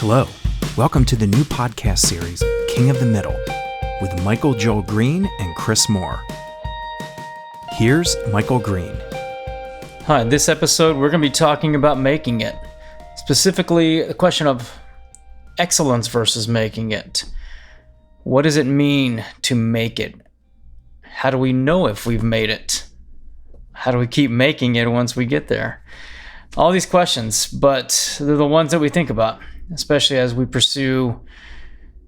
Hello, welcome to the new podcast series, King of the Middle, with Michael Joel Green and Chris Moore. Here's Michael Green. Hi, this episode we're going to be talking about making it. Specifically, the question of excellence versus making it. What does it mean to make it? How do we know if we've made it? How do we keep making it once we get there? All these questions, but they're the ones that we think about, especially as we pursue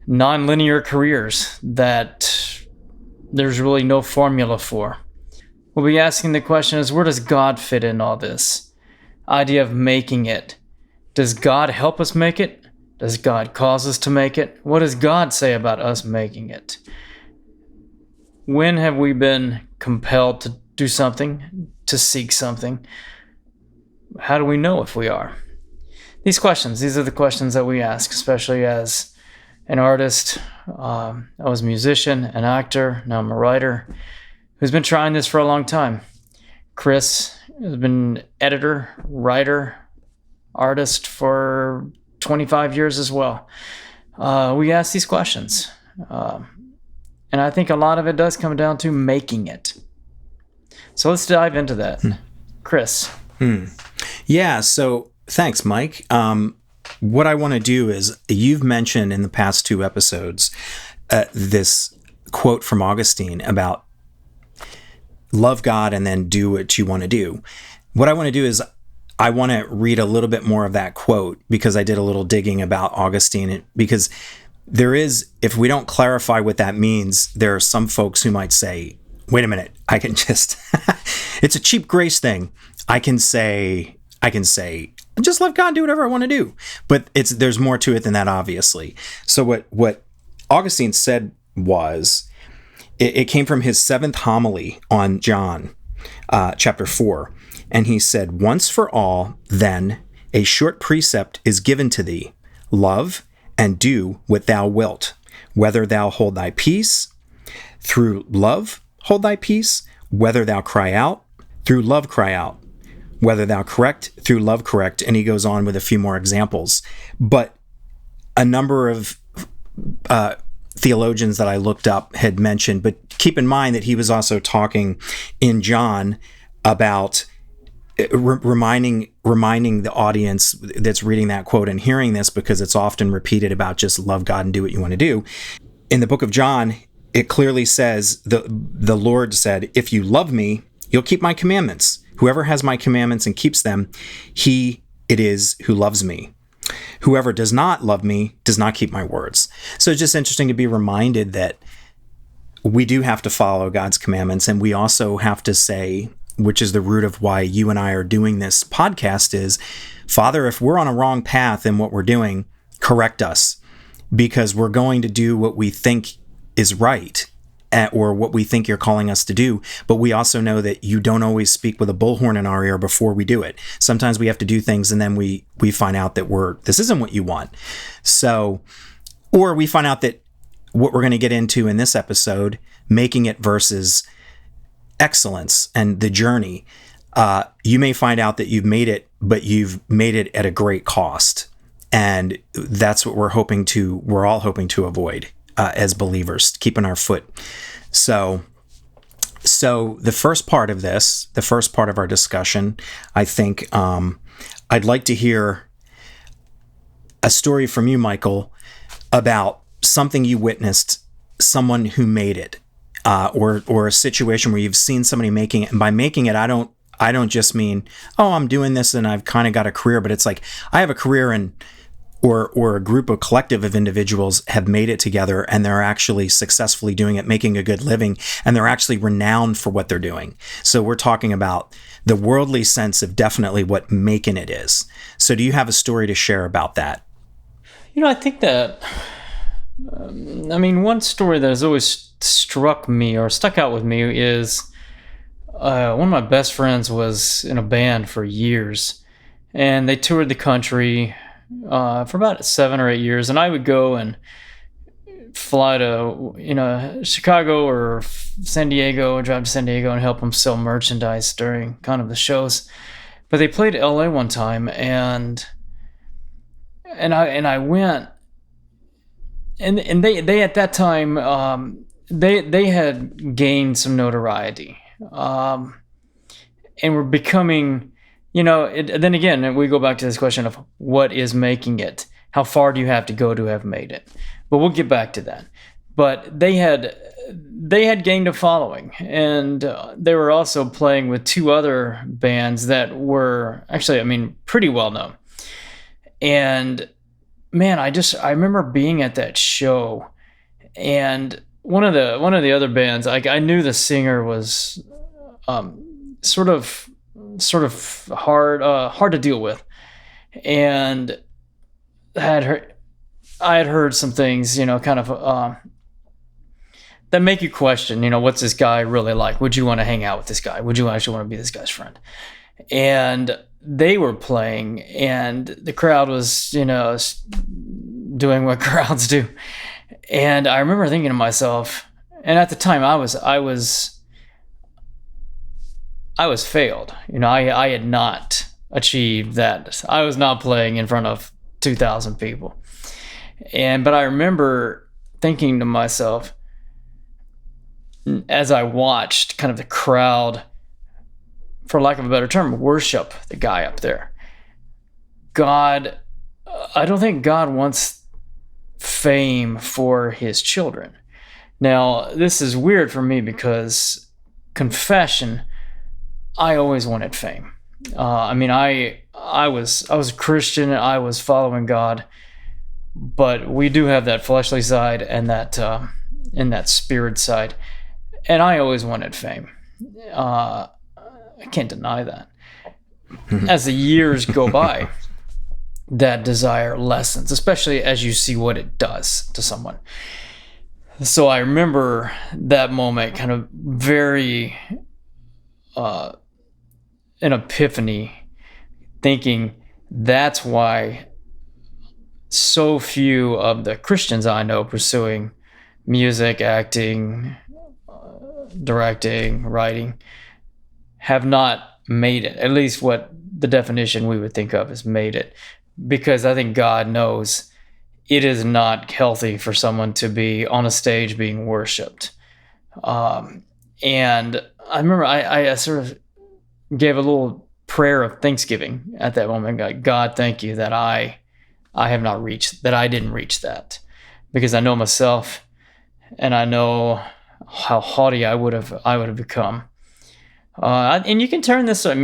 non-linear careers that there's really no formula for. We'll be asking the question is, where does God fit in all this? Idea of making it. Does God help us make it? Does God cause us to make it? What does God say about us making it? When have we been compelled to do something, to seek something? How do we know if we are? These are the questions that we ask, especially as an artist. I was a musician, an actor, now I'm a writer who's been trying this for a long time. Chris has been editor, writer, artist for 25 years as well. We ask these questions. And I think a lot of it does come down to making it. So let's dive into that. Chris. Yeah, so thanks, Mike. What I want to do is, you've mentioned in the past two episodes this quote from Augustine about love God and then do what you want to do. What I want to do is I want to read a little bit more of that quote because I did a little digging about Augustine, because there is, if we don't clarify what that means, there are some folks who might say, wait a minute, I can just, it's a cheap grace thing. I can say, just love God and do whatever I want to do. But there's more to it than that, obviously. So what Augustine said was, it came from his 7th homily on John, chapter 4. And he said, once for all, then, a short precept is given to thee, love and do what thou wilt, whether thou hold thy peace, through love hold thy peace, whether thou cry out, through love cry out, whether thou correct, through love correct. And he goes on with a few more examples. But a number of theologians that I looked up had mentioned, but keep in mind that he was also talking in John about reminding the audience that's reading that quote and hearing this, because it's often repeated about just love God and do what you want to do. In the book of John, it clearly says, the Lord said, if you love me, you'll keep my commandments. Whoever has my commandments and keeps them, he it is who loves me. Whoever does not love me does not keep my words. So it's just interesting to be reminded that we do have to follow God's commandments, and we also have to say, which is the root of why you and I are doing this podcast, is, Father, if we're on a wrong path in what we're doing, correct us, because we're going to do what we think is right, or what we think you're calling us to do. But we also know that you don't always speak with a bullhorn in our ear before we do it. Sometimes we have to do things and then we find out that this isn't what you want. So, or we find out that what we're going to get into in this episode, making it versus excellence and the journey, you may find out that you've made it, but you've made it at a great cost. And that's what we're all hoping to avoid as believers, keeping our foot. So the first part of our discussion, I think I'd like to hear a story from you, Michael, about something you witnessed, someone who made it, or a situation where you've seen somebody making it. And by making it, I don't just mean, oh, I'm doing this and I've kind of got a career, but it's like I have a career and or a group of collective of individuals have made it together and they're actually successfully doing it, making a good living, and they're actually renowned for what they're doing. So we're talking about the worldly sense of definitely what making it is. So do you have a story to share about that? I think that, one story that has always struck me or stuck out with me is one of my best friends was in a band for years, and they toured the country for about 7 or 8 years, and I would go and fly to Chicago or San Diego, drive to San Diego and help them sell merchandise during kind of the shows. But they played LA one time, and I went, and they at that time, they had gained some notoriety, and were becoming, then again, we go back to this question of what is making it? How far do you have to go to have made it? But we'll get back to that. But they had gained a following, and they were also playing with two other bands that were actually, pretty well known. And man, I remember being at that show, and one of the other bands, I knew the singer was sort of hard to deal with, and I had heard some things, kind of that make you question, what's this guy really like? Would you want to hang out with this guy? Would you actually want to be this guy's friend? And they were playing, and the crowd was, doing what crowds do. And I remember thinking to myself, and at the time I was failed. I had not achieved that. I was not playing in front of 2,000 people. But I remember thinking to myself, as I watched kind of the crowd, for lack of a better term, worship the guy up there. I don't think God wants fame for his children. Now, this is weird for me because confession, I always wanted fame. I was a Christian, I was following God, but we do have that fleshly side and that spirit side, and I always wanted fame. I can't deny that. As the years go by, that desire lessens, especially as you see what it does to someone. So I remember that moment, kind of very an epiphany, thinking that's why so few of the Christians I know pursuing music, acting, directing, writing, have not made it, at least what the definition we would think of as made it, because I think God knows it is not healthy for someone to be on a stage being worshipped. And I remember I sort of gave a little prayer of thanksgiving at that moment. God, thank you that I have not reached, that I didn't reach that, because I know myself and I know how haughty I would have become. And you can turn this, I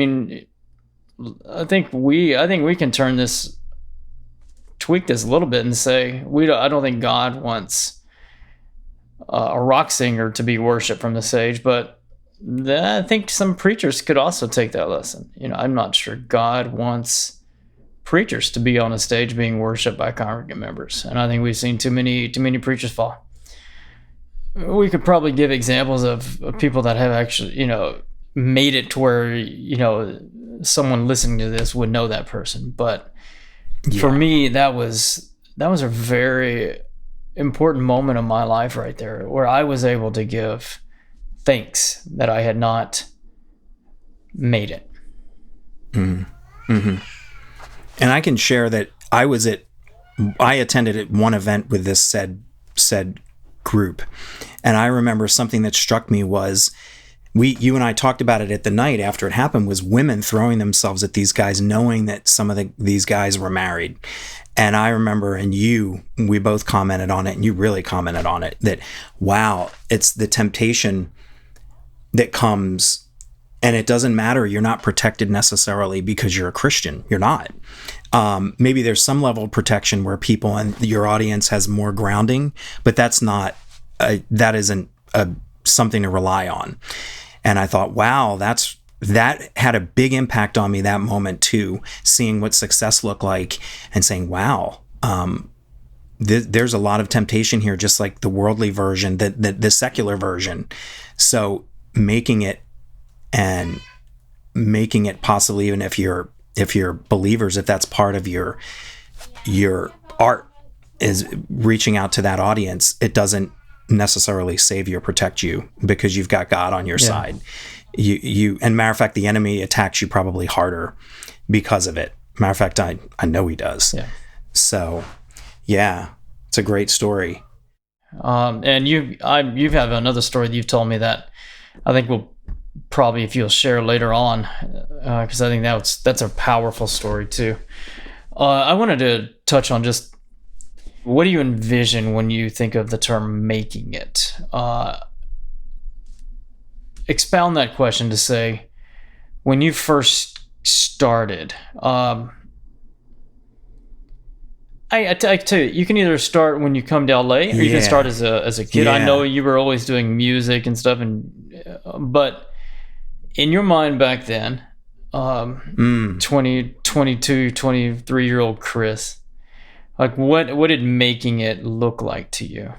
think we can turn this, tweak this a little bit and say, I don't think God wants a rock singer to be worshipped from the stage, but I think some preachers could also take that lesson. I'm not sure God wants preachers to be on a stage being worshipped by congregant members, and I think we've seen too many preachers fall. We could probably give examples of people that have actually, made it to where, someone listening to this would know that person. But for me, that was a very important moment of my life right there, where I was able to give thanks that I had not made it. Mm-hmm. Mm-hmm. And I can share that I attended at one event with this said group, and I remember something that struck me was, you and I talked about it at the night after it happened, was women throwing themselves at these guys, knowing that some of these guys were married. And I remember, and we both commented on it, and you really commented on it, that, wow, it's the temptation that comes, and it doesn't matter. You're not protected necessarily because you're a Christian. You're not. Maybe there's some level of protection where people and your audience has more grounding, but that isn't something to rely on. And I thought, wow, that had a big impact on me that moment too, seeing what success looked like and saying, wow, there's a lot of temptation here, just like the worldly version, the secular version. So making it possibly, even if you're believers, if that's part of your art, is reaching out to that audience, it doesn't necessarily save you or protect you, because you've got God on your side. And matter of fact, the enemy attacks you probably harder because of it. Matter of fact, I know he does. Yeah. So, yeah, it's a great story. And you have another story that you've told me that I think we'll probably, if you'll share later on, because I think that's a powerful story too. I wanted to touch on just, what do you envision when you think of the term making it? Expound that question to say, when you first started, I tell you, you can either start when you come to LA, or you can start as a kid. Yeah. I know you were always doing music and stuff, but in your mind back then, 20, 22, 23-year-old Chris, like what did making it look like to you?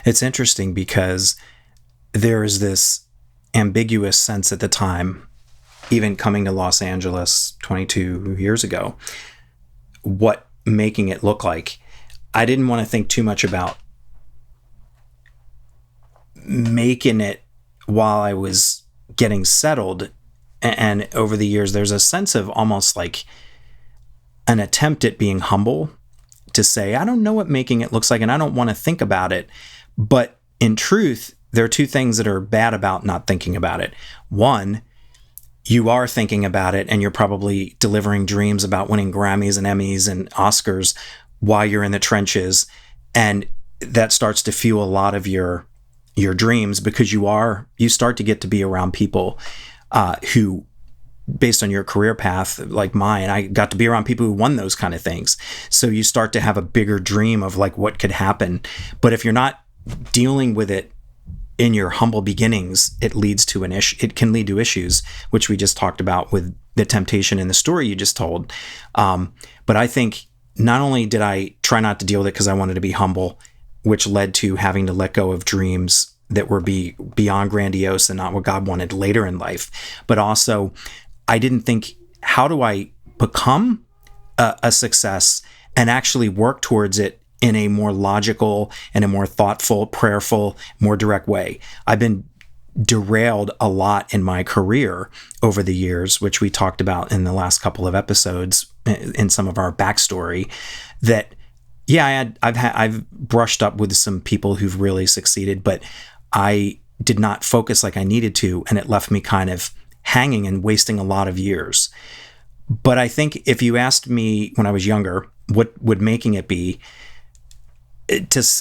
It's interesting because there is this ambiguous sense at the time, even coming to Los Angeles 22 years ago, what making it look like. I didn't want to think too much about making it while I was getting settled. And over the years, there's a sense of almost like an attempt at being humble, to say, I don't know what making it looks like, and I don't want to think about it. But in truth, there are two things that are bad about not thinking about it. One, you are thinking about it, and you're probably delivering dreams about winning Grammys and Emmys and Oscars while you're in the trenches. And that starts to fuel a lot of your dreams, because you start to get to be around people who, based on your career path, like mine, I got to be around people who won those kind of things. So you start to have a bigger dream of like what could happen. But if you're not dealing with it in your humble beginnings, it leads to an issue. It can lead to issues, which we just talked about with the temptation in the story you just told. But I think not only did I try not to deal with it because I wanted to be humble, which led to having to let go of dreams that were beyond grandiose and not what God wanted later in life, but also I didn't think, how do I become a success and actually work towards it in a more logical and a more thoughtful, prayerful, more direct way. I've been derailed a lot in my career over the years, which we talked about in the last couple of episodes in some of our backstory, that I've brushed up with some people who've really succeeded, but I did not focus like I needed to, and it left me kind of hanging and wasting a lot of years. But I think if you asked me when I was younger, what would making it be,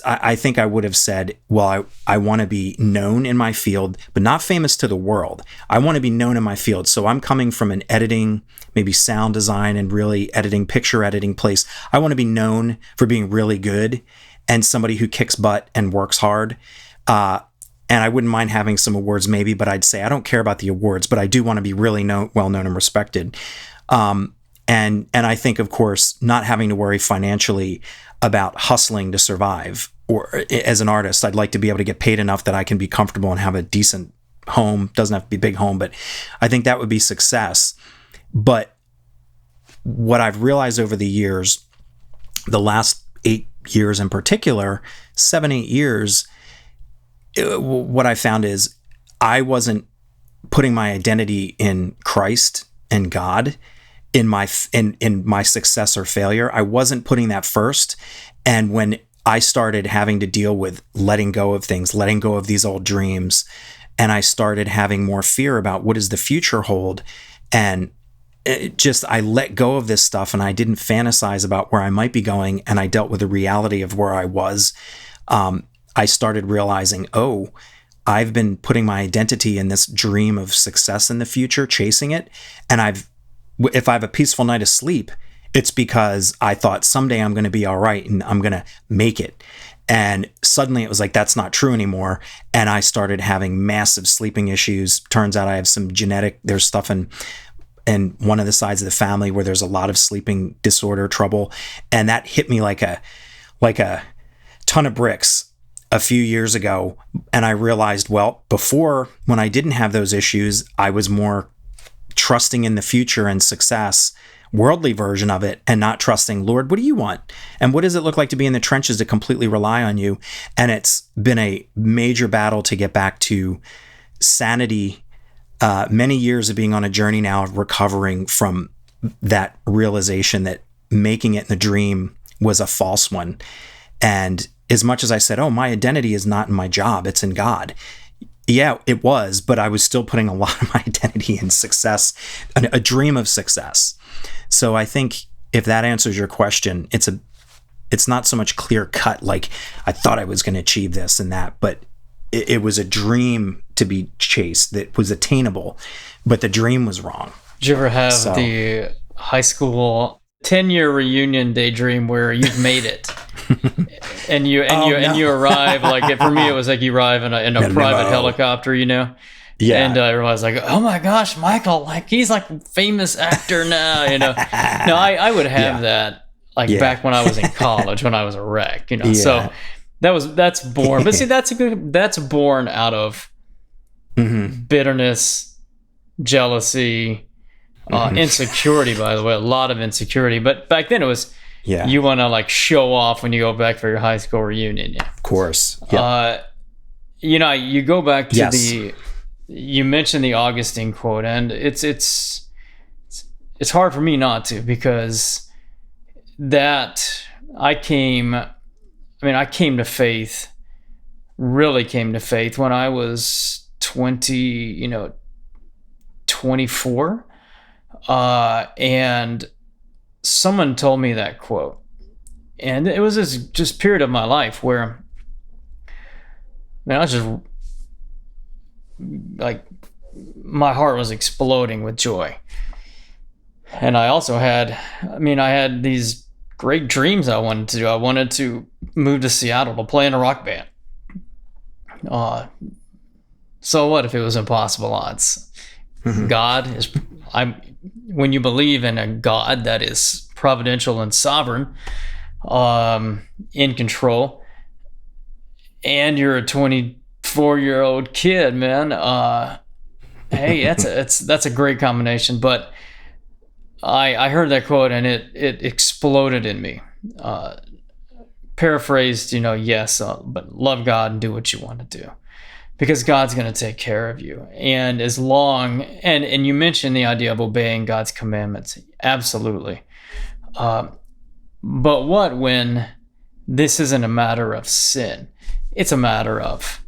I think I would have said, well, I want to be known in my field, but not famous to the world. I want to be known in my field. So I'm coming from an editing, maybe sound design and really editing, picture editing place. I want to be known for being really good and somebody who kicks butt and works hard. And I wouldn't mind having some awards maybe, but I'd say I don't care about the awards, but I do want to be really well-known and respected. And I think, of course, not having to worry financially about hustling to survive. Or as an artist, I'd like to be able to get paid enough that I can be comfortable and have a decent home. Doesn't have to be a big home, but I think that would be success. But what I've realized over the years, the last 8 years in particular, 7, 8 years, what I found is I wasn't putting my identity in Christ and God in my success or failure. I wasn't putting that first. And when I started having to deal with letting go of things, letting go of these old dreams, and I started having more fear about what does the future hold, and I let go of this stuff, and I didn't fantasize about where I might be going, and I dealt with the reality of where I was. I started realizing, I've been putting my identity in this dream of success in the future, chasing it. And if I have a peaceful night of sleep, it's because I thought someday I'm going to be all right and I'm going to make it. And suddenly it was like, that's not true anymore. And I started having massive sleeping issues. Turns out I have some there's stuff in one of the sides of the family where there's a lot of sleeping disorder trouble. And that hit me like a ton of bricks a few years ago. And I realized, well, before, when I didn't have those issues, I was more trusting in the future and success, worldly version of it, and not trusting, Lord, what do you want? And what does it look like to be in the trenches to completely rely on you? And it's been a major battle to get back to sanity. Many years of being on a journey now of recovering from that realization that making it in the dream was a false one. And as much as I said, oh, my identity is not in my job, it's in God. Yeah, it was, but I was still putting a lot of my identity in success, a dream of success. So I think if that answers your question, it's not so much clear cut, like I thought I was going to achieve this and that, but it was a dream to be chased that was attainable, but the dream was wrong. Did you ever have the high school 10-year reunion daydream where you've made it? and you arrive, like, for me it was like you arrive in a private helicopter, Yeah. And everyone's like, oh my gosh, Michael, like he's like a famous actor now, No, I would have that back when I was in college, when I was a wreck, So that's born. But see, that's born out of bitterness, jealousy, insecurity, by the way, a lot of insecurity. But back then it was, you want to like show off when you go back for your high school reunion. Yeah. Of course. Yeah. You go back to you mentioned the Augustine quote, and it's hard for me not to, because I came to faith, really came to faith when I was 24. And someone told me that quote, and it was this just period of my life where, I was just like, my heart was exploding with joy. And I also had these great dreams I wanted to do. I wanted to move to Seattle to play in a rock band. So what if it was impossible odds? When you believe in a God that is providential and sovereign, in control, and you're a 24-year-old kid, man, hey, that's a great combination. But I heard that quote and it exploded in me. Paraphrased, yes, but love God and do what you want to do, because God's going to take care of you. And as long, and you mentioned the idea of obeying God's commandments. Absolutely. But what when this isn't a matter of sin? It's a matter of,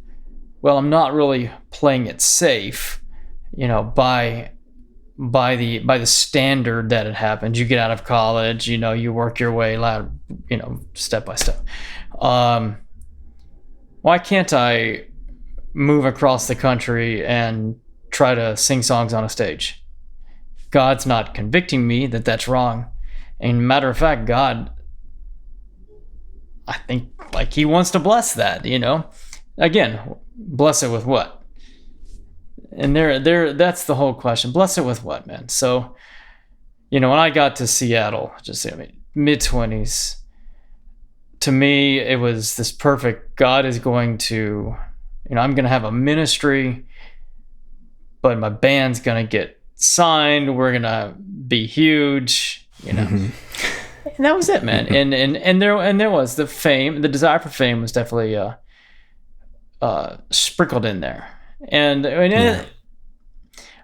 well, I'm not really playing it safe, by the standard that it happens. You get out of college, you work your way step by step. Why can't I move across the country and try to sing songs on a stage? God's not convicting me that that's wrong. And matter of fact, God, I think, like, he wants to bless that, Again, bless it with what? And that's the whole question. Bless it with what, man? So, when I got to Seattle, mid-20s, to me, it was this perfect, God is going to, I'm going to have a ministry, but my band's going to get signed. We're going to be huge, And that was it, man. And there was the fame, the desire for fame was definitely sprinkled in there. And I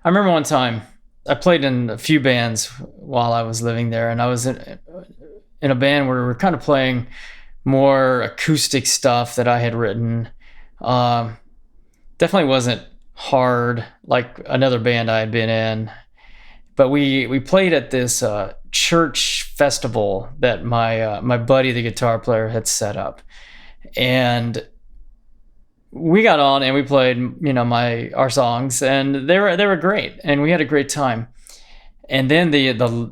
remember one time I played in a few bands while I was living there, and I was in a band where we were kind of playing more acoustic stuff that I had written. Definitely wasn't hard like another band I had been in, but we played at this church festival that my buddy, the guitar player, had set up, and we got on and we played, our songs, and they were great, and we had a great time. And then the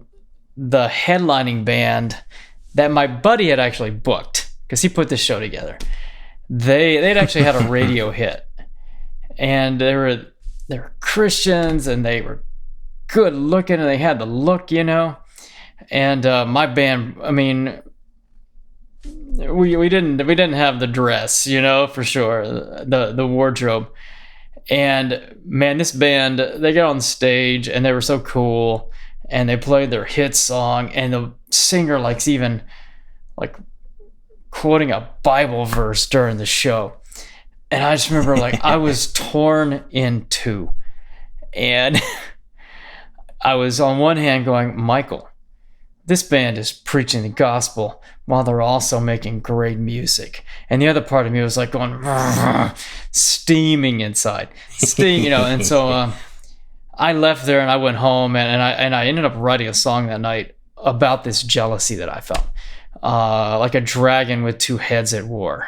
headlining band that my buddy had actually booked, because he put this show together, they'd actually had a radio hit, and they were Christians, and they were good looking, and they had the look, And my band, we didn't have the dress, for sure, the wardrobe. And man, this band, they got on stage and they were so cool, and they played their hit song, and the singer even quoting a Bible verse during the show. And I just remember I was torn in two, and I was on one hand going, Michael, this band is preaching the gospel while they're also making great music. And the other part of me was like going, steaming inside. And so I left there and I went home and I ended up writing a song that night about this jealousy that I felt. Like a dragon with two heads at war,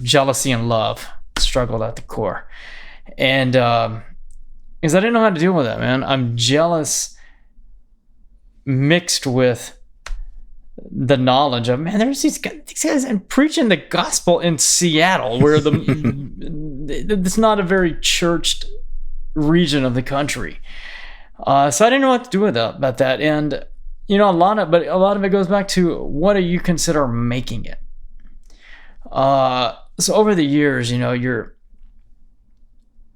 jealousy and love struggled at the core. And because I didn't know how to deal with that, man. I'm jealous mixed with the knowledge of, man, there's these guys and preaching the gospel in Seattle, where it's not a very churched region of the country. So I didn't know what to do about that. And a lot of it goes back to, what do you consider making it? So over the years,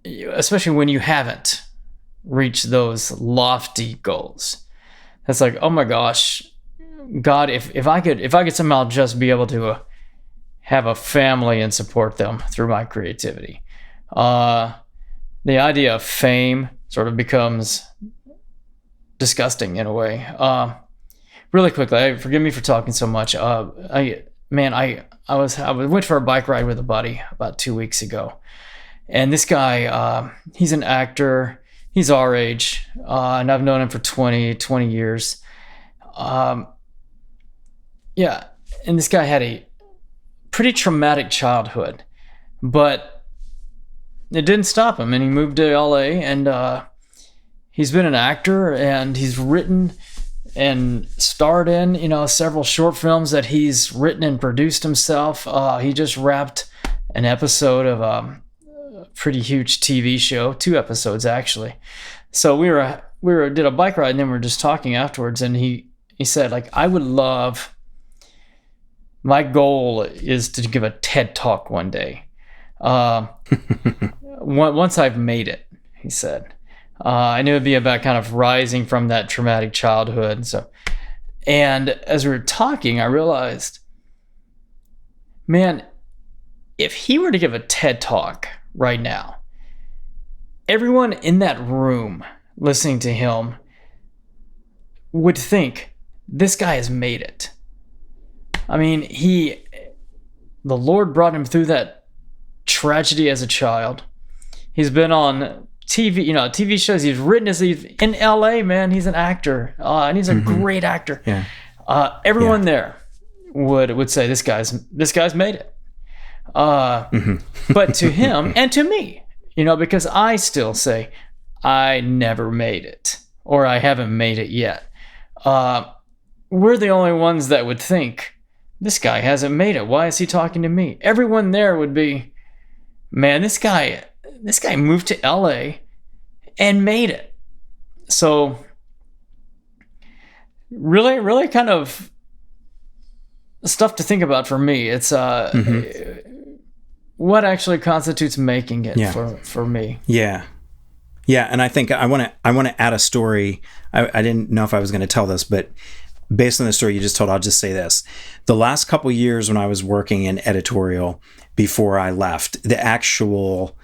especially when you haven't reached those lofty goals, it's like, oh my gosh, God, if I could somehow just be able to have a family and support them through my creativity, the idea of fame sort of becomes disgusting in a way. Really quickly, forgive me for talking so much. I went for a bike ride with a buddy about 2 weeks ago, and this guy, he's an actor. He's our age, and I've known him for 20 years. And this guy had a pretty traumatic childhood, but it didn't stop him, and he moved to LA, and he's been an actor, and he's written and starred in, several short films that he's written and produced himself. He just wrapped an episode of a pretty huge TV show, 2 episodes actually. So we did a bike ride, and then we were just talking afterwards, and he said, like, my goal is to give a TED Talk one day. Once I've made it, he said. I knew it'd be about kind of rising from that traumatic childhood. And as we were talking, I realized, man, if he were to give a TED Talk right now, everyone in that room listening to him would think, this guy has made it. I mean, the Lord brought him through that tragedy as a child. He's been on TV shows. He's written he's in LA, man. He's an actor, and he's a great actor. Yeah. Everyone there would say, this guy's made it. But to him and to me, because I still say I never made it, or I haven't made it yet. We're the only ones that would think, this guy hasn't made it. Why is he talking to me? Everyone there would be, man, this guy moved to LA and made it. So really, really kind of stuff to think about for me. It's what actually constitutes making it for me. Yeah. Yeah, and I think I want to add a story. I didn't know if I was going to tell this, but based on the story you just told, I'll just say this. The last couple of years when I was working in editorial before I left, the actual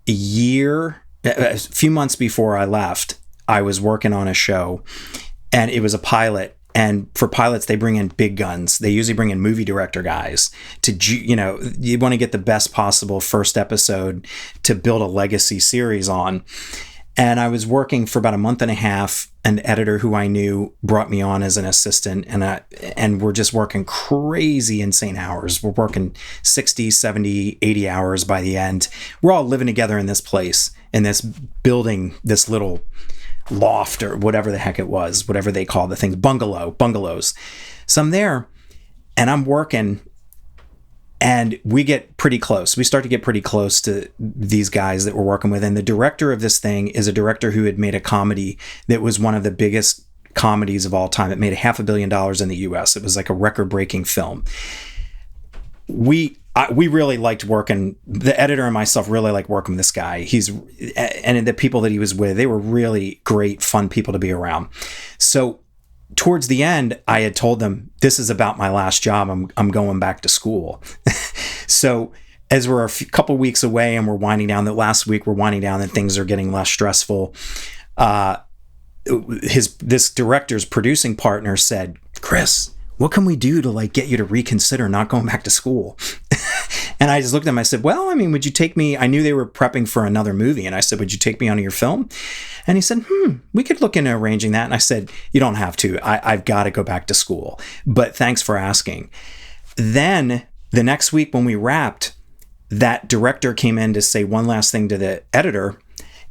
year, a few months before I left, I was working on a show, and it was a pilot. And for pilots, they bring in big guns. They usually bring in movie director guys you want to get the best possible first episode to build a legacy series on. And I was working for about a month and a half. An editor who I knew brought me on as an assistant, and we're just working crazy, insane hours. We're working 60, 70, 80 hours by the end. We're all living together in this place, in this building, this little loft or whatever the heck it was, whatever they call the things, bungalows. So I'm there and I'm working, and we get pretty close. We start to get pretty close to these guys that we're working with. And the director of this thing is a director who had made a comedy that was one of the biggest comedies of all time. It made $500 million in the US. It was like a record-breaking film. We really liked working, the editor and myself really liked working with this guy. And the people that he was with, they were really great, fun people to be around. So towards the end, I had told them, this is about my last job. I'm going back to school. So as we're a couple weeks away and we're winding down, the last week we're winding down and things are getting less stressful. this director's producing partner said, "Chris, what can we do to like get you to reconsider not going back to school?" And I just looked at him. I said, "Well, I mean, would you take me?" I knew they were prepping for another movie, and I said, "Would you take me onto your film?" And he said, "We could look into arranging that." And I said, "You don't have to. I've got to go back to school. But thanks for asking." Then the next week when we wrapped, that director came in to say one last thing to the editor,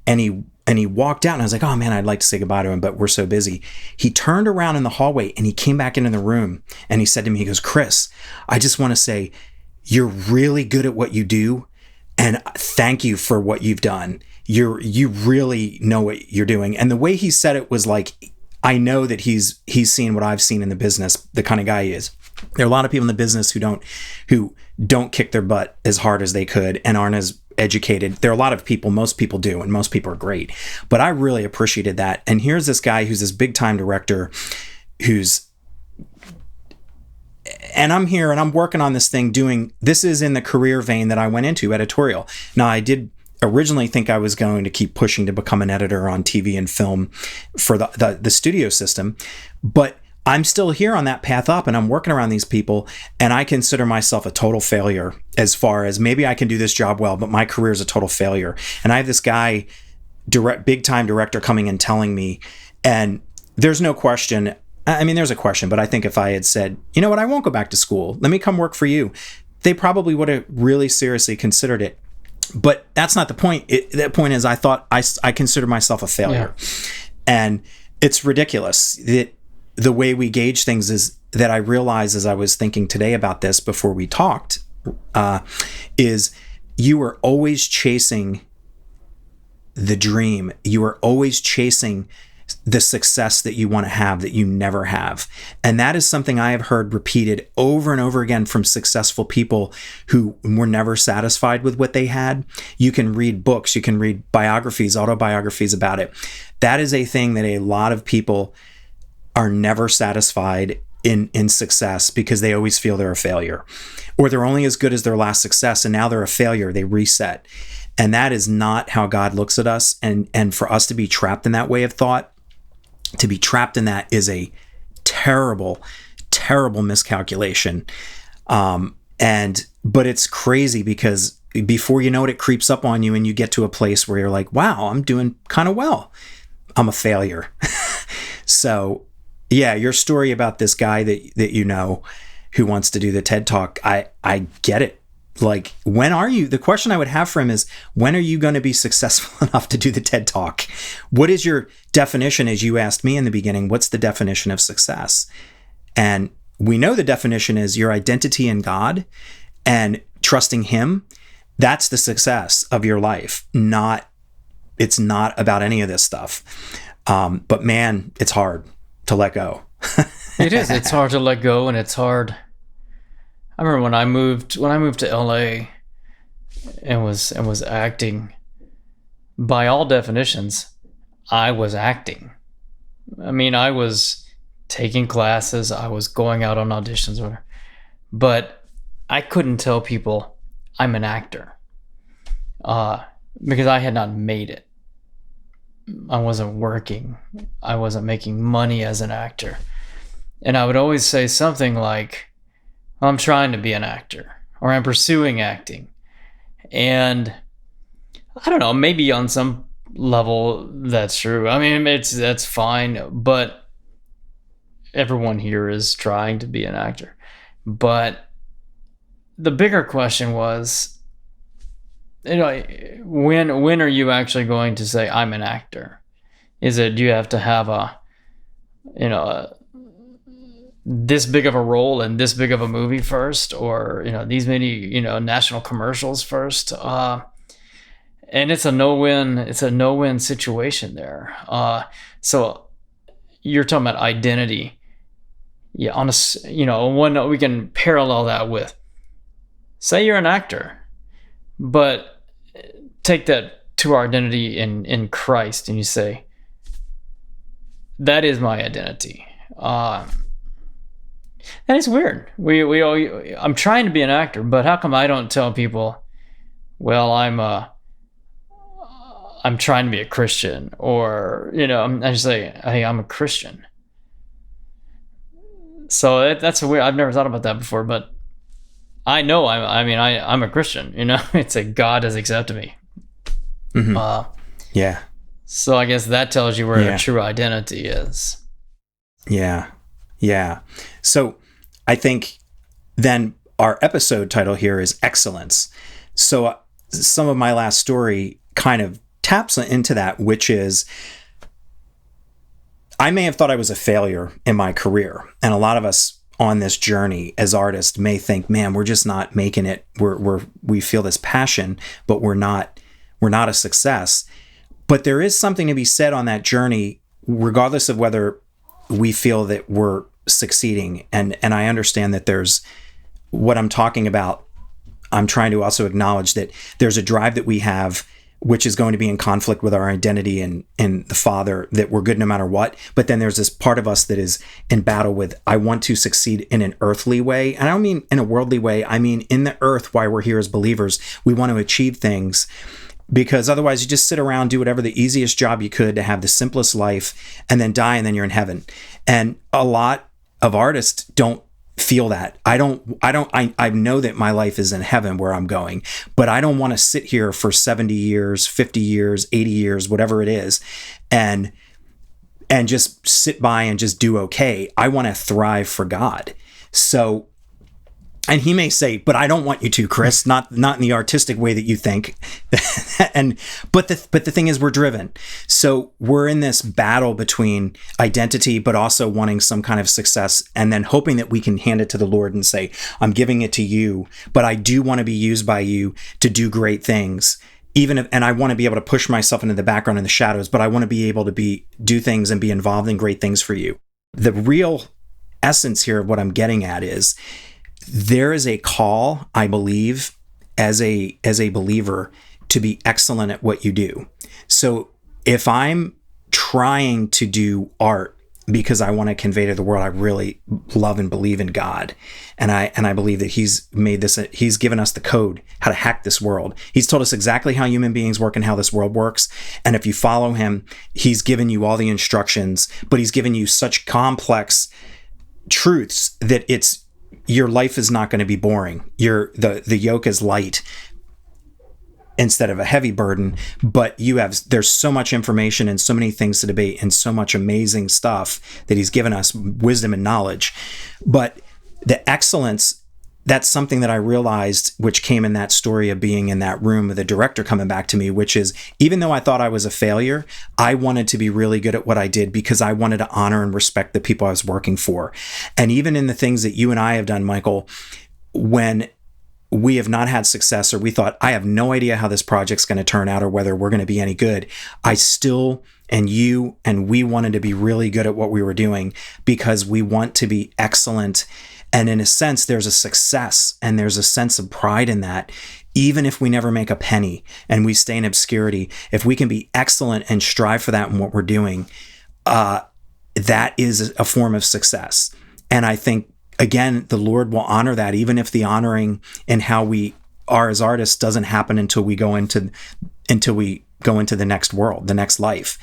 and he walked out, and I was like, "Oh man, I'd like to say goodbye to him, but we're so busy." He turned around in the hallway and he came back into the room, and he said to me, he goes, "Chris, I just want to say you're really good at what you do, and thank you for what you've done. You really know what you're doing." And the way he said it was like, I know that he's seen what I've seen in the business, the kind of guy he is. There are a lot of people in the business who don't kick their butt as hard as they could and aren't as educated. There are a lot of people, most people do, and most people are great. But I really appreciated that. And here's this guy who's this big time director and I'm here and I'm working on this thing this is in the career vein that I went into, editorial. Now, I did originally think I was going to keep pushing to become an editor on TV and film for the studio system, but I'm still here on that path up, and I'm working around these people, and I consider myself a total failure as far as maybe I can do this job well, but my career is a total failure. And I have this guy, big time director, coming and telling me, and there's no question. I mean, there's a question, but I think if I had said, "You know what, I won't go back to school. Let me come work for you," they probably would have really seriously considered it. But that's not the point. The point is, I thought I consider myself a failure. Yeah. And it's ridiculous that the way we gauge things is that I realized as I was thinking today about this before we talked, is you are always chasing the dream. You are always chasing the success that you want to have that you never have. And that is something I have heard repeated over and over again from successful people who were never satisfied with what they had. You can read books, you can read biographies, autobiographies about it. That is a thing that a lot of people are never satisfied in success because they always feel they're a failure, or they're only as good as their last success, and now they're a failure. They reset. And that is not how God looks at us. And for us to be trapped in that way of thought, to be trapped in that is a terrible, terrible miscalculation. But it's crazy because before you know it, it creeps up on you and you get to a place where you're like, wow, I'm doing kind of well. I'm a failure. So yeah, your story about this guy that you know who wants to do the TED Talk, I get it. Like, the question I would have for him is, when are you going to be successful enough to do the TED Talk? What is your definition, as you asked me in the beginning, what's the definition of success? And we know the definition is your identity in God and trusting Him. That's the success of your life. It's not about any of this stuff. But man, it's hard to let go. It is. It's hard to let go, and it's hard. I remember when I moved to LA and was acting. By all definitions, I was acting. I mean, I was taking classes, I was going out on auditions, whatever. But I couldn't tell people I'm an actor because I had not made it. I wasn't working. I wasn't making money as an actor. And I would always say something like, I'm trying to be an actor, or I'm pursuing acting. And I don't know, maybe on some level that's true. I mean, that's fine, but everyone here is trying to be an actor. But the bigger question was, when are you actually going to say I'm an actor? Do you have to have this big of a role in this big of a movie first, or these many national commercials first? And it's a no-win situation there. So you're talking about identity. Yeah, one we can parallel that with, say you're an actor, but take that to our identity in Christ, and you say, that is my identity. And it's weird. I'm trying to be an actor, but how come I don't tell people, well, I'm I'm trying to be a Christian, or, I just say, hey, I'm a Christian. So that's weird. I've never thought about that before, but I know I'm a Christian, it's like God has accepted me. Mm-hmm. Yeah. So I guess that tells you where your true identity is. Yeah. Yeah. So I think then our episode title here is Excellence. So some of my last story kind of taps into that, which is I may have thought I was a failure in my career. And a lot of us on this journey as artists may think, man, we're just not making it. We feel this passion, but we're not a success. But there is something to be said on that journey, regardless of whether we feel that we're succeeding. And I understand that there's what I'm talking about. I'm trying to also acknowledge that there's a drive that we have, which is going to be in conflict with our identity in the Father, that we're good no matter what. But then there's this part of us that is in battle with, I want to succeed in an earthly way. And I don't mean in a worldly way. I mean, in the earth, while we're here as believers, we want to achieve things, because otherwise you just sit around, do whatever the easiest job you could to have the simplest life, and then die, and then you're in heaven. And a lot of artists don't feel that. I know that my life is in heaven where I'm going, but I don't want to sit here for 70 years, 50 years, 80 years, whatever it is, and just sit by and just do okay. I want to thrive for God. So, and he may say, but I don't want you to, Chris, not in the artistic way that you think. But the thing is, we're driven. So we're in this battle between identity, but also wanting some kind of success, and then hoping that we can hand it to the Lord and say, I'm giving it to you, but I do want to be used by you to do great things. And I want to be able to push myself into the background in the shadows, but I want to be able to do things and be involved in great things for you. The real essence here of what I'm getting at is, there is a call, I believe, as a believer, to be excellent at what you do. So if I'm trying to do art because I want to convey to the world I really love and believe in God, and I believe that He's given us the code how to hack this world. He's told us exactly how human beings work and how this world works. And if you follow Him, He's given you all the instructions, but He's given you such complex truths that your life is not going to be boring. The yoke is light instead of a heavy burden, but there's so much information and so many things to debate and so much amazing stuff that He's given us, wisdom and knowledge. But the excellence, that's something that I realized, which came in that story of being in that room with the director coming back to me, which is, even though I thought I was a failure, I wanted to be really good at what I did because I wanted to honor and respect the people I was working for. And even in the things that you and I have done, Michael, when we have not had success, or we thought, I have no idea how this project's going to turn out or whether we're going to be any good, I still, and you and we wanted to be really good at what we were doing because we want to be excellent. And in a sense, there's a success and there's a sense of pride in that. Even if we never make a penny and we stay in obscurity, if we can be excellent and strive for that in what we're doing, that is a form of success. And I think, again, the Lord will honor that, even if the honoring and how we are as artists doesn't happen until we go into the next world, the next life.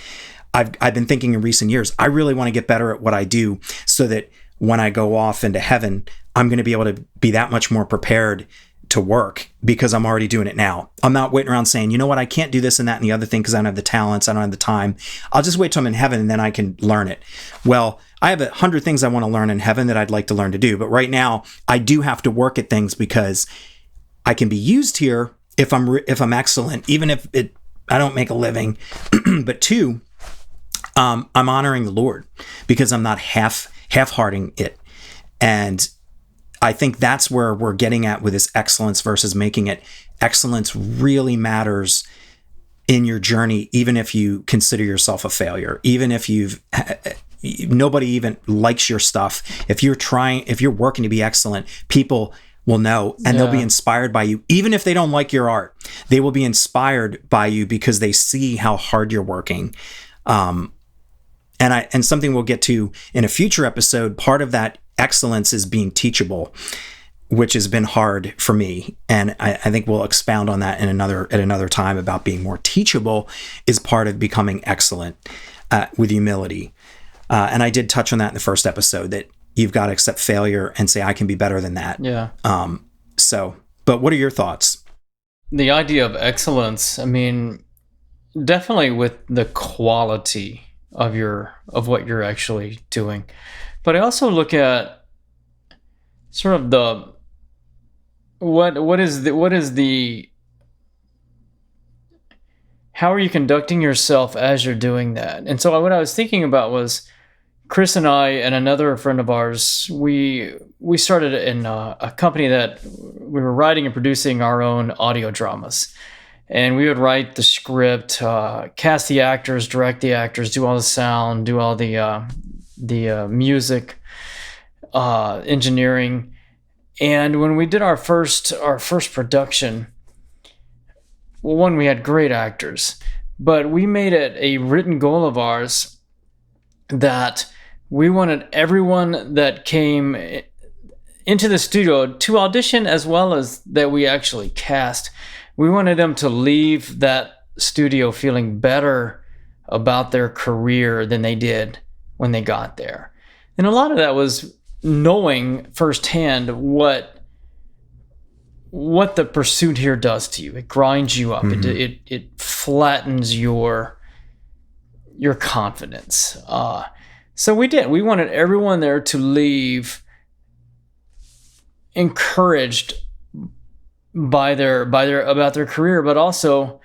I've been thinking in recent years, I really want to get better at what I do so that when I go off into heaven, I'm going to be able to be that much more prepared to work because I'm already doing it now. I'm not waiting around saying, you know what, I can't do this and that and the other thing because I don't have the talents, I don't have the time. I'll just wait till I'm in heaven and then I can learn it. Well, I have 100 things I want to learn in heaven that I'd like to learn to do. But right now, I do have to work at things because I can be used here if I'm excellent, even if I don't make a living. But two, I'm honoring the Lord because I'm not half-hearting it. And I think that's where we're getting at with this excellence versus making it. Excellence really matters in your journey, even if you consider yourself a failure, even if nobody even likes your stuff. If you're working to be excellent, people will know and they'll be inspired by you. Even if they don't like your art, they will be inspired by you because they see how hard you're working. And something we'll get to in a future episode, part of that excellence is being teachable. which has been hard for me, and I think we'll expound on that at another time about being more teachable, is part of becoming excellent with humility. And I did touch on that in the first episode, that you've got to accept failure and say, I can be better than that. Yeah. But what are your thoughts? The idea of excellence, I mean, definitely with the quality of what you're actually doing. But I also look at sort of how are you conducting yourself as you're doing that? And so what I was thinking about was Chris and I and another friend of ours, we started in a company that we were writing and producing our own audio dramas. And we would write the script, cast the actors, direct the actors, do all the sound, do all the music, engineering. And when we did our first production, well, one, we had great actors, but we made it a written goal of ours that we wanted everyone that came into the studio to audition, as well as that we actually cast. We wanted them to leave that studio feeling better about their career than they did when they got there. And a lot of that was knowing firsthand what the pursuit here does to you. It grinds you up. Mm-hmm. It flattens your confidence. So we did. We wanted everyone there to leave encouraged by their about their career, but also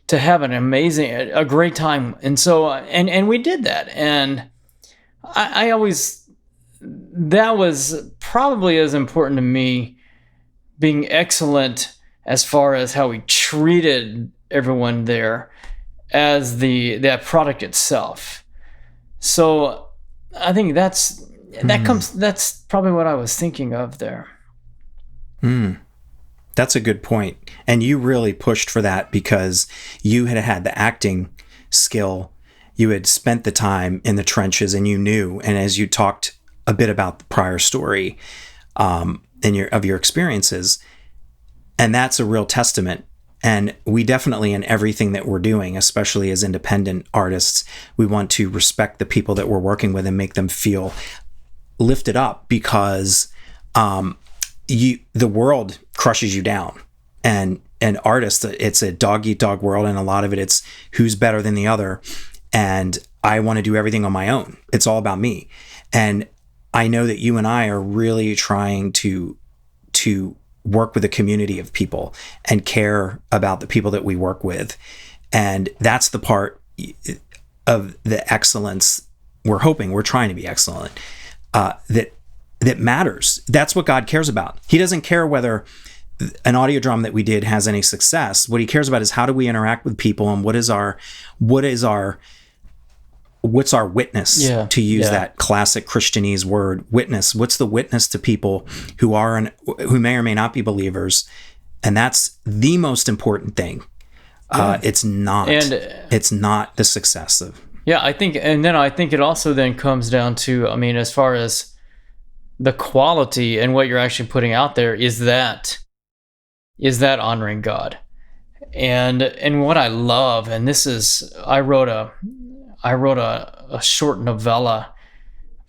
to have a great time. And so and we did that. And I always, that was probably as important to me, being excellent as far as how we treated everyone there as that product itself. So I think that's probably what I was thinking of there. That's a good point. And you really pushed for that because you had the acting skill. You had spent the time in the trenches, and you knew. And as you talked a bit about the prior story of your experiences, and that's a real testament. And we definitely, in everything that we're doing, especially as independent artists, we want to respect the people that we're working with and make them feel lifted up, because the world crushes you down, and artists, it's a dog eat dog world, and a lot of it's who's better than the other, and I want to do everything on my own. It's all about me. And I know that you and I are really trying to work with a community of people and care about the people that we work with, and that's the part of the excellence we're trying to be excellent, that matters. That's what God cares about. He doesn't care whether an audio drama that we did has any success. What he cares about is how do we interact with people, and what's our witness, to use that classic Christianese word, witness. What's the witness to people who may or may not be believers? And that's the most important thing. It's not the success of. Yeah, I think it also then comes down to, I mean, as far as the quality and what you're actually putting out there, is that honoring God. And what I love, and this is, I wrote a short novella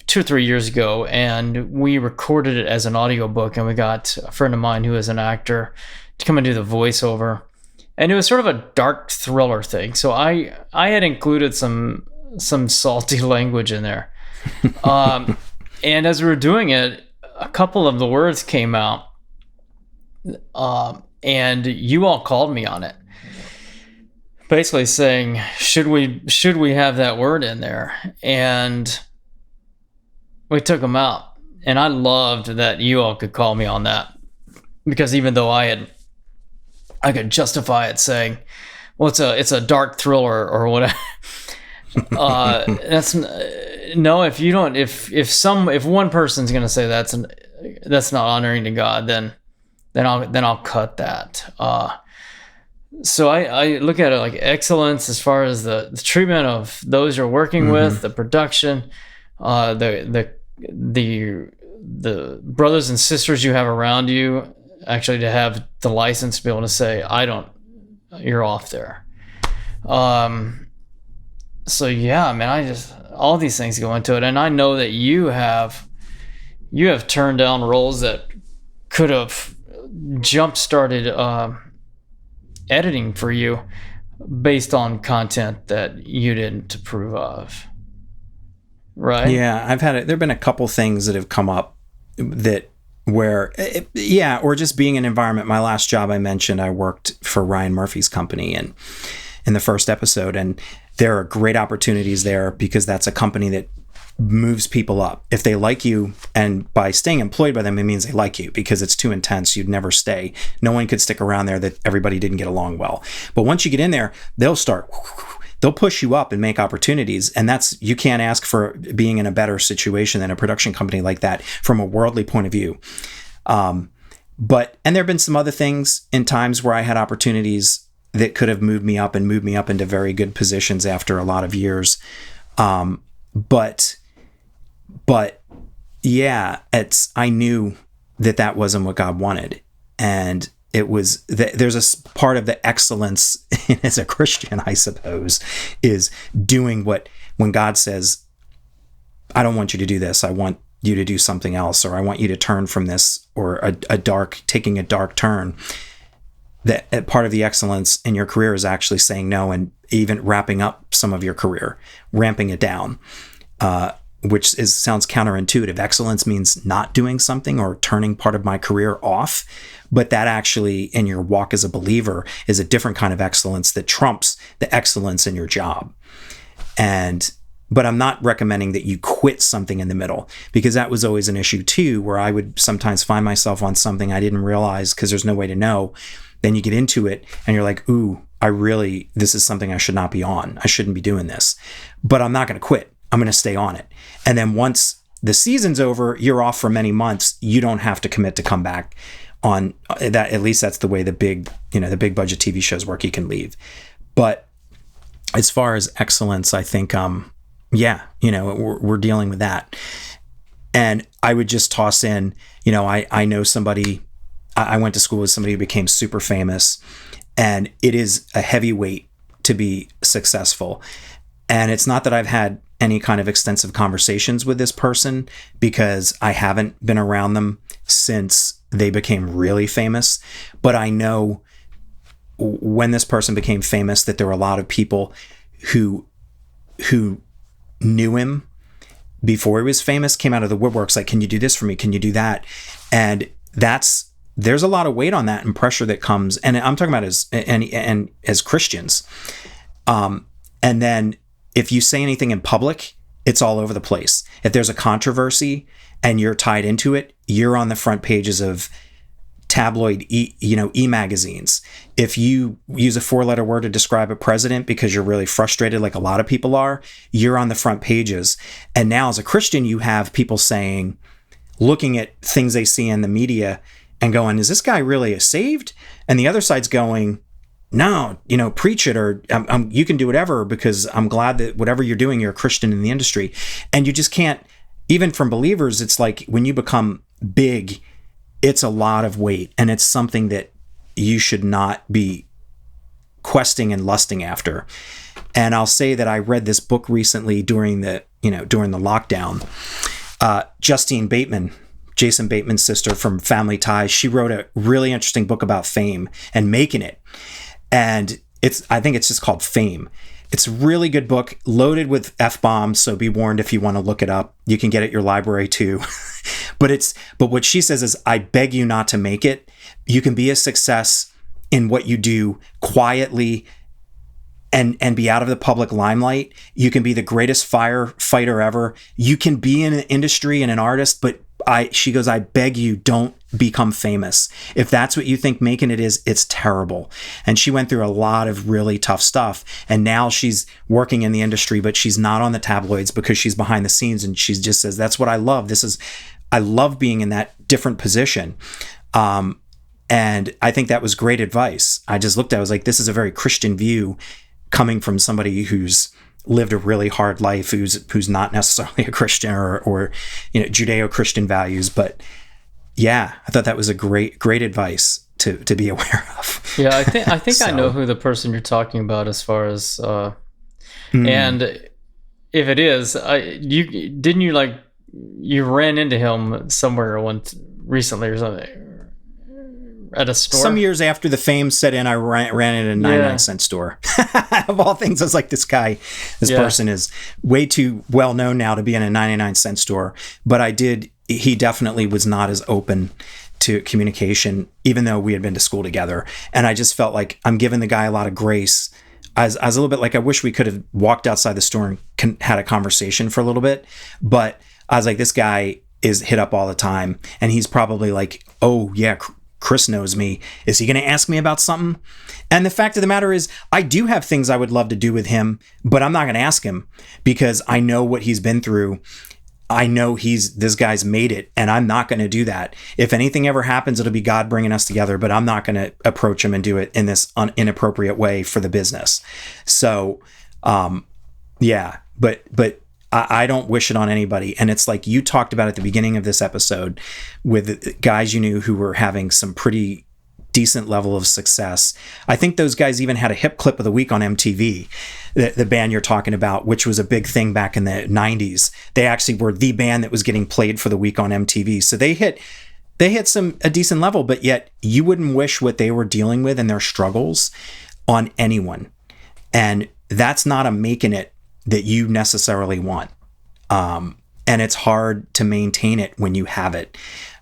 2 or 3 years ago, and we recorded it as an audiobook, and we got a friend of mine who is an actor to come and do the voiceover. And it was sort of a dark thriller thing. So I had included some salty language in there. And as we were doing it, a couple of the words came out, and you all called me on it, basically saying, should we have that word in there? And we took them out. And I loved that you all could call me on that, because even though I could justify it saying, well, it's a dark thriller or whatever. That's no. If one person's gonna say that's not honoring to God, then I'll cut that. So I look at it like excellence as far as the treatment of those you're working with, the production, the the brothers and sisters you have around you actually to have the license to be able to say, you're off there. So yeah, man, all these things go into it. And I know that you have turned down roles that could have jump-started editing for you based on content that you didn't approve of. Right? Yeah, there've been a couple things that have come up or just being in an environment. My last job I mentioned, I worked for Ryan Murphy's company and in the first episode, and there are great opportunities there because that's a company that moves people up. If they like you, and by staying employed by them, it means they like you, because it's too intense. You'd never stay. No one could stick around there that everybody didn't get along well. But once you get in there, they'll push you up and make opportunities. And you can't ask for being in a better situation than a production company like that from a worldly point of view. And there've been some other things in times where I had opportunities that could have moved me up into very good positions after a lot of years. But yeah, I knew that wasn't what God wanted. And it was there's a part of the excellence as a Christian, I suppose, is doing when God says, I don't want you to do this, I want you to do something else, or I want you to turn from this, or taking a dark turn. That part of the excellence in your career is actually saying no, and even wrapping up some of your career, ramping it down, which sounds counterintuitive. Excellence means not doing something or turning part of my career off, but that actually, in your walk as a believer, is a different kind of excellence that trumps the excellence in your job. But I'm not recommending that you quit something in the middle, because that was always an issue too, where I would sometimes find myself on something I didn't realize because there's no way to know. Then you get into it and you're like, ooh, this is something I should not be on. I shouldn't be doing this, but I'm not going to quit. I'm going to stay on it. And then once the season's over, you're off for many months. You don't have to commit to come back on that. At least that's the way the big budget TV shows work. You can leave. But as far as excellence, I think, we're dealing with that. And I would just toss in, I know somebody. I went to school with somebody who became super famous, and it is a heavy weight to be successful. And it's not that I've had any kind of extensive conversations with this person, because I haven't been around them since they became really famous. But I know when this person became famous that there were a lot of people who knew him before he was famous, came out of the woodworks like, can you do this for me? Can you do that? And there's a lot of weight on that and pressure that comes, and I'm talking about as Christians. And then if you say anything in public, it's all over the place. If there's a controversy and you're tied into it, you're on the front pages of tabloid e-magazines. If you use a 4-letter word to describe a president because you're really frustrated, like a lot of people are, you're on the front pages. And now as a Christian, you have people looking at things they see in the media and going, is this guy really saved? And the other side's going, no, preach it, or you can do whatever, because I'm glad that whatever you're doing, you're a Christian in the industry. And you just can't, even from believers, it's like when you become big, it's a lot of weight, and it's something that you should not be questing and lusting after. And I'll say that I read this book recently during the lockdown. Justine Bateman, Jason Bateman's sister from Family Ties, she wrote a really interesting book about fame and making it. And I think it's just called Fame. It's a really good book, loaded with F-bombs, so be warned if you want to look it up. You can get it at your library too. But what she says is, I beg you not to make it. You can be a success in what you do quietly and be out of the public limelight. You can be the greatest firefighter ever. You can be in an industry and an artist, but she goes, I beg you, don't become famous. If that's what you think making it is, it's terrible. And she went through a lot of really tough stuff. And now she's working in the industry, but she's not on the tabloids because she's behind the scenes. And she just says, that's what I love. I love being in that different position. And I think that was great advice. I just looked at it, I was like, this is a very Christian view coming from somebody who's lived a really hard life, who's not necessarily a Christian or Judeo-Christian values. But yeah, I thought that was a great advice to be aware of. Yeah, I think I know who the person you're talking about as far as and if it is, you ran into him somewhere once recently or something at a store? Some years after the fame set in, I ran in a 99-cent store. Of all things, I was like, this person is way too well known now to be in a 99-cent store. But he definitely was not as open to communication, even though we had been to school together. And I just felt like I'm giving the guy a lot of grace. I was a little bit like, I wish we could have walked outside the store and had a conversation for a little bit. But I was like, this guy is hit up all the time. And he's probably like, oh, yeah, Chris knows me. Is he going to ask me about something? And the fact of the matter is, I do have things I would love to do with him, but I'm not going to ask him because I know what he's been through. I know this guy's made it, and I'm not going to do that. If anything ever happens, it'll be God bringing us together, but I'm not going to approach him and do it in this inappropriate way for the business. So, yeah, but I don't wish it on anybody. And it's like you talked about at the beginning of this episode with guys you knew who were having some pretty decent level of success. I think those guys even had a hip clip of the week on MTV, the band you're talking about, which was a big thing back in the 90s. They actually were the band that was getting played for the week on MTV. So they hit a decent level, but yet you wouldn't wish what they were dealing with and their struggles on anyone. And that's not a making it that you necessarily want. And it's hard to maintain it when you have it.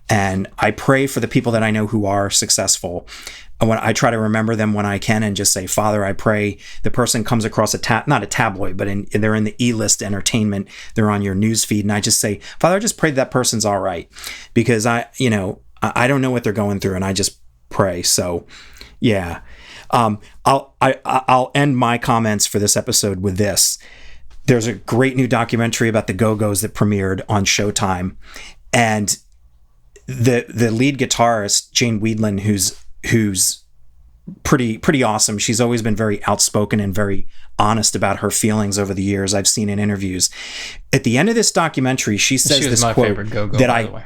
And I pray for the people that I know who are successful. When I try to remember them when I can and just say, Father, I pray the person comes across not a tabloid, but they're in the E-list entertainment. They're on your news feed. And I just say, Father, I just pray that person's all right, because I don't know what they're going through, and I just pray. So yeah. I'll end my comments for this episode with this. There's a great new documentary about the Go-Go's that premiered on Showtime, and the lead guitarist, Jane Wiedlin, who's pretty awesome. She's always been very outspoken and very honest about her feelings over the years. I've seen in interviews. At the end of this documentary, she says this quote favorite Go-Go, that by the way.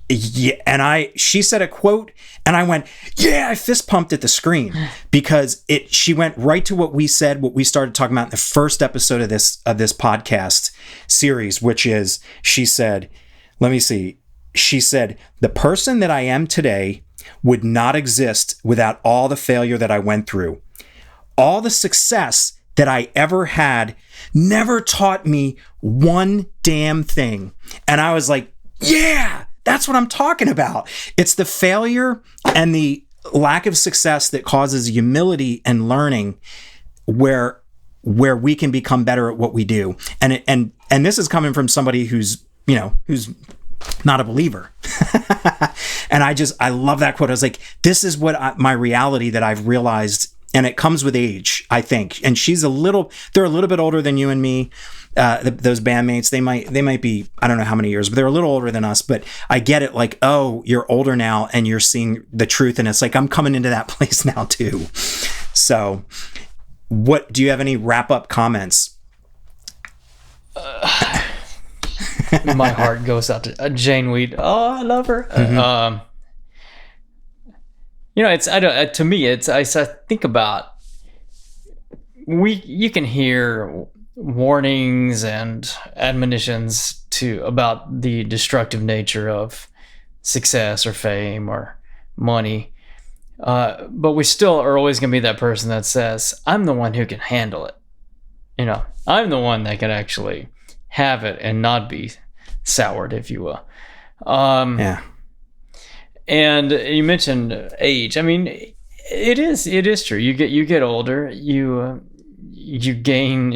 Yeah, and she said a quote, and I went, yeah, I fist pumped at the screen, because she went right to what we said, what we started talking about in the first episode of this podcast series, which is, she said, the person that I am today would not exist without all the failure that I went through. All the success that I ever had never taught me one damn thing. And I was like, yeah, that's what I'm talking about. It's the failure and the lack of success that causes humility and learning, where we can become better at what we do. And this is coming from somebody who's not a believer. And I love that quote. I was like, this is what my reality that I've realized, and it comes with age, I think. And they're a little bit older than you and me. Those bandmates, they might be, I don't know how many years, but they're a little older than us. But I get it, like, oh, you're older now and you're seeing the truth. And it's like, I'm coming into that place now too. So do you have any wrap up comments? My heart goes out to Jane Wiedlin. Oh, I love her. Mm-hmm. To me, I think about, you can hear warnings and admonitions about the destructive nature of success or fame or money. But we still are always going to be that person that says, I'm the one who can handle it. I'm the one that can actually have it and not be soured, if you will. Yeah. And you mentioned age. I mean, it is true. You get older, you gain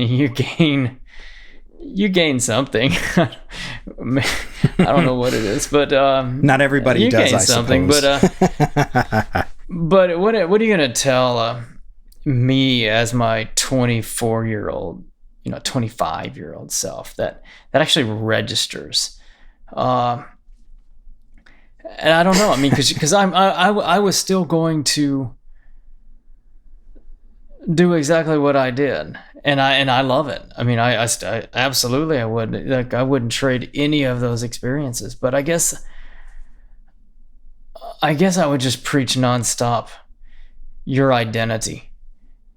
something. I don't know what it is, but not everybody does. I something, suppose. But what are you gonna tell me as my 24-year-old, 25-year-old self that actually registers? And I don't know. I mean, because I was still going to do exactly what I did, And I love it. I mean, I absolutely I would. Like, I wouldn't trade any of those experiences. But I guess I would just preach nonstop. Your identity.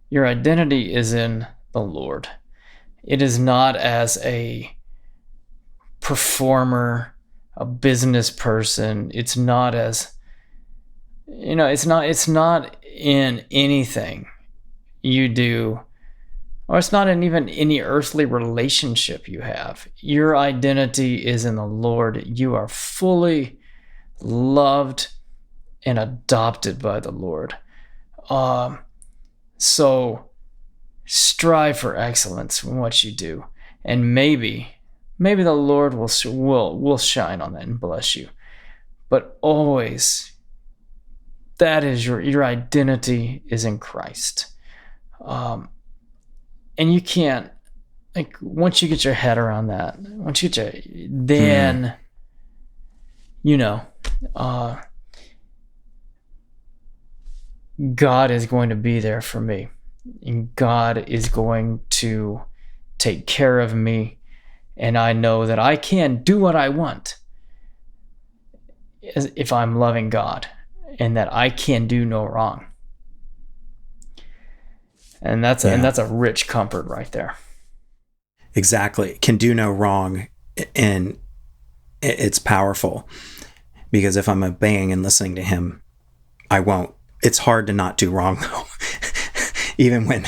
Your identity is in the Lord. It is not as a performer, a business person. It's not as, it's not in anything you do, or it's not in even any earthly relationship you have. Your identity is in the Lord. You are fully loved and adopted by the Lord. So strive for excellence in what you do, and maybe the Lord will shine on that and bless you. But always, that is your identity is in Christ. And you can't, like, once you get your head around that, then God is going to be there for me, and God is going to take care of me, and I know that I can do what I want if I'm loving God, and that I can do no wrong. And that's a rich comfort right there. Exactly. Can do no wrong, and it's powerful, because if I'm obeying and listening to him, I won't. It's hard to not do wrong, though. Even when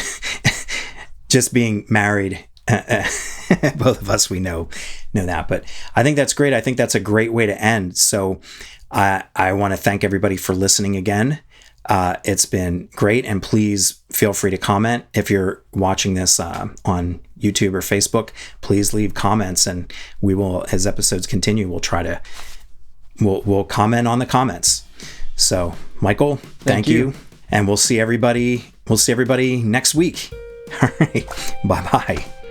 just being married, both of us, we know that. But I think that's great. I think that's a great way to end. So I want to thank everybody for listening again. It's been great. And please feel free to comment. If you're watching this on YouTube or Facebook, please leave comments, and we will, as episodes continue, we'll comment on the comments. So, Michael, thank you. And we'll see everybody next week. All right. Bye-bye.